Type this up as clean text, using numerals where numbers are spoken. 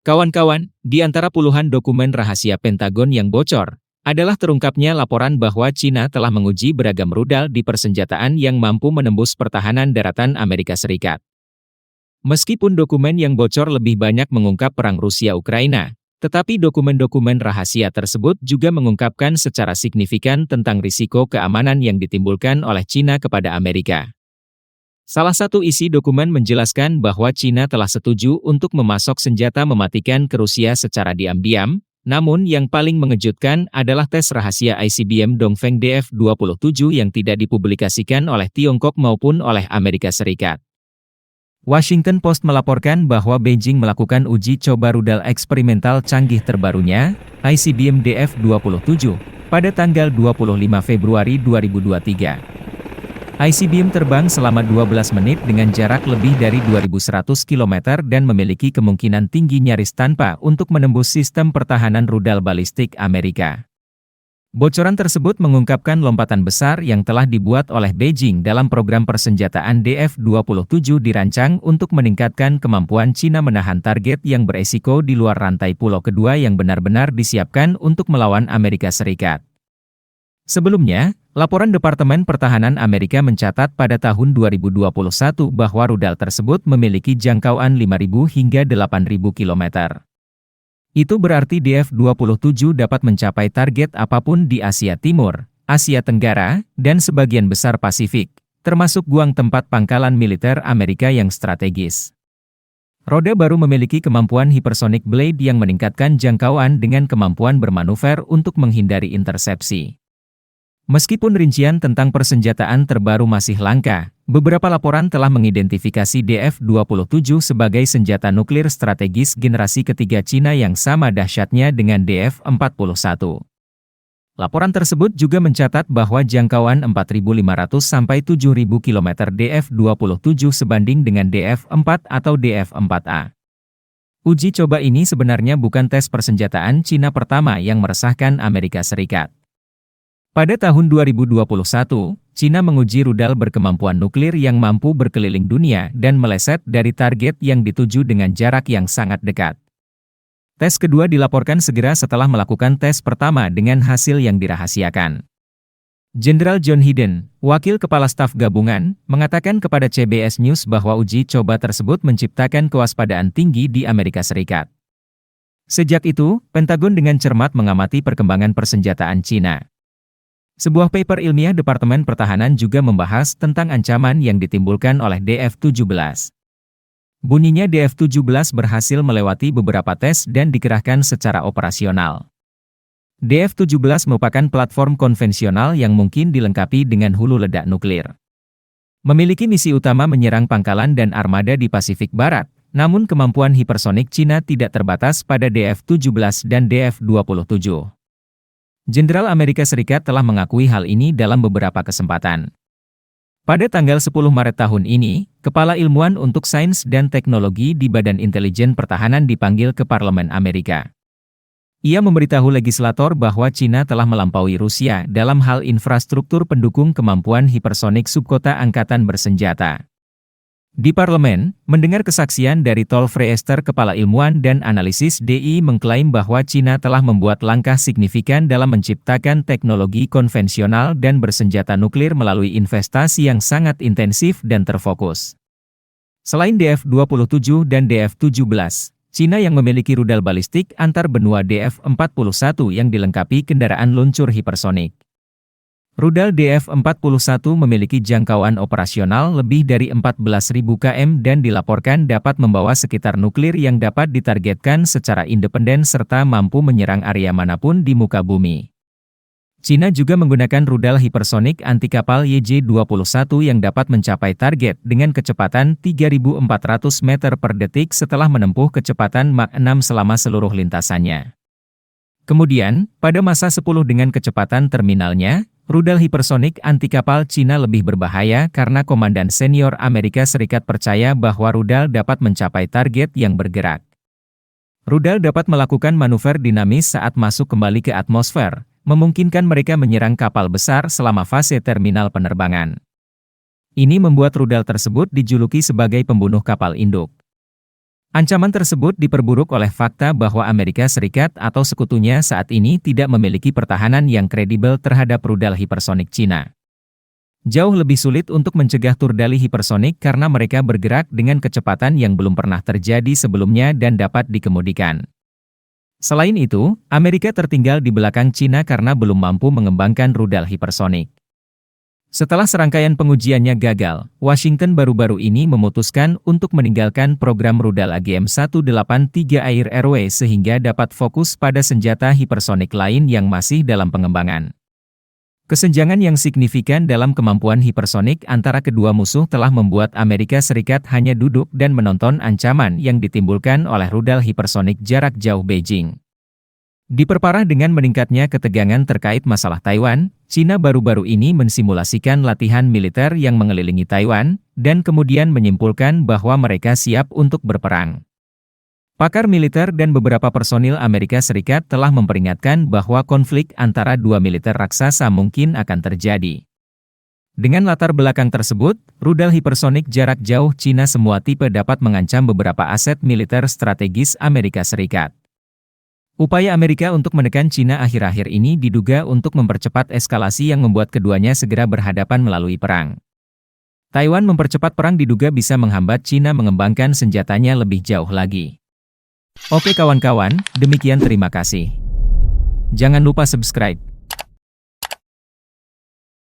Kawan-kawan, di antara puluhan dokumen rahasia Pentagon yang bocor, adalah terungkapnya laporan bahwa China telah menguji beragam rudal di persenjataan yang mampu menembus pertahanan daratan Amerika Serikat. Meskipun dokumen yang bocor lebih banyak mengungkap perang Rusia-Ukraina, tetapi dokumen-dokumen rahasia tersebut juga mengungkapkan secara signifikan tentang risiko keamanan yang ditimbulkan oleh China kepada Amerika. Salah satu isi dokumen menjelaskan bahwa China telah setuju untuk memasok senjata mematikan ke Rusia secara diam-diam, namun yang paling mengejutkan adalah tes rahasia ICBM Dongfeng DF-27 yang tidak dipublikasikan oleh Tiongkok maupun oleh Amerika Serikat. Washington Post melaporkan bahwa Beijing melakukan uji coba rudal eksperimental canggih terbarunya, ICBM DF-27, pada tanggal 25 Februari 2023. ICBM terbang selama 12 menit dengan jarak lebih dari 2.100 km dan memiliki kemungkinan tinggi nyaris tanpa untuk menembus sistem pertahanan rudal balistik Amerika. Bocoran tersebut mengungkapkan lompatan besar yang telah dibuat oleh Beijing dalam program persenjataan DF-27 dirancang untuk meningkatkan kemampuan China menahan target yang beresiko di luar rantai pulau kedua yang benar-benar disiapkan untuk melawan Amerika Serikat. Sebelumnya, laporan Departemen Pertahanan Amerika mencatat pada tahun 2021 bahwa rudal tersebut memiliki jangkauan 5.000 hingga 8.000 km. Itu berarti DF-27 dapat mencapai target apapun di Asia Timur, Asia Tenggara, dan sebagian besar Pasifik, termasuk Guam tempat pangkalan militer Amerika yang strategis. Roda baru memiliki kemampuan hypersonic blade yang meningkatkan jangkauan dengan kemampuan bermanuver untuk menghindari intersepsi. Meskipun rincian tentang persenjataan terbaru masih langka, beberapa laporan telah mengidentifikasi DF-27 sebagai senjata nuklir strategis generasi ketiga China yang sama dahsyatnya dengan DF-41. Laporan tersebut juga mencatat bahwa jangkauan 4.500 sampai 7.000 km DF-27 sebanding dengan DF-4 atau DF-4A. Uji coba ini sebenarnya bukan tes persenjataan China pertama yang meresahkan Amerika Serikat. Pada tahun 2021, China menguji rudal berkemampuan nuklir yang mampu berkeliling dunia dan meleset dari target yang dituju dengan jarak yang sangat dekat. Tes kedua dilaporkan segera setelah melakukan tes pertama dengan hasil yang dirahasiakan. Jenderal John Hayden, Wakil Kepala Staf Gabungan, mengatakan kepada CBS News bahwa uji coba tersebut menciptakan kewaspadaan tinggi di Amerika Serikat. Sejak itu, Pentagon dengan cermat mengamati perkembangan persenjataan China. Sebuah paper ilmiah Departemen Pertahanan juga membahas tentang ancaman yang ditimbulkan oleh DF-17. Bunyinya DF-17 berhasil melewati beberapa tes dan dikerahkan secara operasional. DF-17 merupakan platform konvensional yang mungkin dilengkapi dengan hulu ledak nuklir. Memiliki misi utama menyerang pangkalan dan armada di Pasifik Barat, namun kemampuan hipersonik China tidak terbatas pada DF-17 dan DF-27. Jenderal Amerika Serikat telah mengakui hal ini dalam beberapa kesempatan. Pada tanggal 10 Maret tahun ini, Kepala Ilmuwan untuk Sains dan Teknologi di Badan Intelijen Pertahanan dipanggil ke Parlemen Amerika. Ia memberitahu legislator bahwa China telah melampaui Rusia dalam hal infrastruktur pendukung kemampuan hipersonik subkota angkatan bersenjata. Di parlemen, mendengar kesaksian dari Tol Freester, kepala ilmuwan dan analisis DI mengklaim bahwa China telah membuat langkah signifikan dalam menciptakan teknologi konvensional dan bersenjata nuklir melalui investasi yang sangat intensif dan terfokus. Selain DF-27 dan DF-17, China yang memiliki rudal balistik antar benua DF-41 yang dilengkapi kendaraan luncur hipersonik. Rudal DF-41 memiliki jangkauan operasional lebih dari 14.000 km dan dilaporkan dapat membawa sekitar nuklir yang dapat ditargetkan secara independen serta mampu menyerang area manapun di muka bumi. China juga menggunakan rudal hipersonik anti kapal YJ-21 yang dapat mencapai target dengan kecepatan 3.400 meter per detik setelah menempuh kecepatan Mach 6 selama seluruh lintasannya. Kemudian, pada masa 10 dengan kecepatan terminalnya, rudal hipersonik anti kapal China lebih berbahaya karena komandan senior Amerika Serikat percaya bahwa rudal dapat mencapai target yang bergerak. Rudal dapat melakukan manuver dinamis saat masuk kembali ke atmosfer, memungkinkan mereka menyerang kapal besar selama fase terminal penerbangan. Ini membuat rudal tersebut dijuluki sebagai pembunuh kapal induk. Ancaman tersebut diperburuk oleh fakta bahwa Amerika Serikat atau sekutunya saat ini tidak memiliki pertahanan yang kredibel terhadap rudal hipersonik Cina. Jauh lebih sulit untuk mencegah turdali hipersonik karena mereka bergerak dengan kecepatan yang belum pernah terjadi sebelumnya dan dapat dikemudikan. Selain itu, Amerika tertinggal di belakang Cina karena belum mampu mengembangkan rudal hipersonik. Setelah serangkaian pengujiannya gagal, Washington baru-baru ini memutuskan untuk meninggalkan program rudal AGM-183 sehingga dapat fokus pada senjata hipersonik lain yang masih dalam pengembangan. Kesenjangan yang signifikan dalam kemampuan hipersonik antara kedua musuh telah membuat Amerika Serikat hanya duduk dan menonton ancaman yang ditimbulkan oleh rudal hipersonik jarak jauh Beijing. Diperparah dengan meningkatnya ketegangan terkait masalah Taiwan, Cina baru-baru ini mensimulasikan latihan militer yang mengelilingi Taiwan, dan kemudian menyimpulkan bahwa mereka siap untuk berperang. Pakar militer dan beberapa personil Amerika Serikat telah memperingatkan bahwa konflik antara dua militer raksasa mungkin akan terjadi. Dengan latar belakang tersebut, rudal hipersonik jarak jauh Cina semua tipe dapat mengancam beberapa aset militer strategis Amerika Serikat. Upaya Amerika untuk menekan Cina akhir-akhir ini diduga untuk mempercepat eskalasi yang membuat keduanya segera berhadapan melalui perang. Taiwan mempercepat perang diduga bisa menghambat Cina mengembangkan senjatanya lebih jauh lagi. Oke kawan-kawan, demikian terima kasih. Jangan lupa subscribe.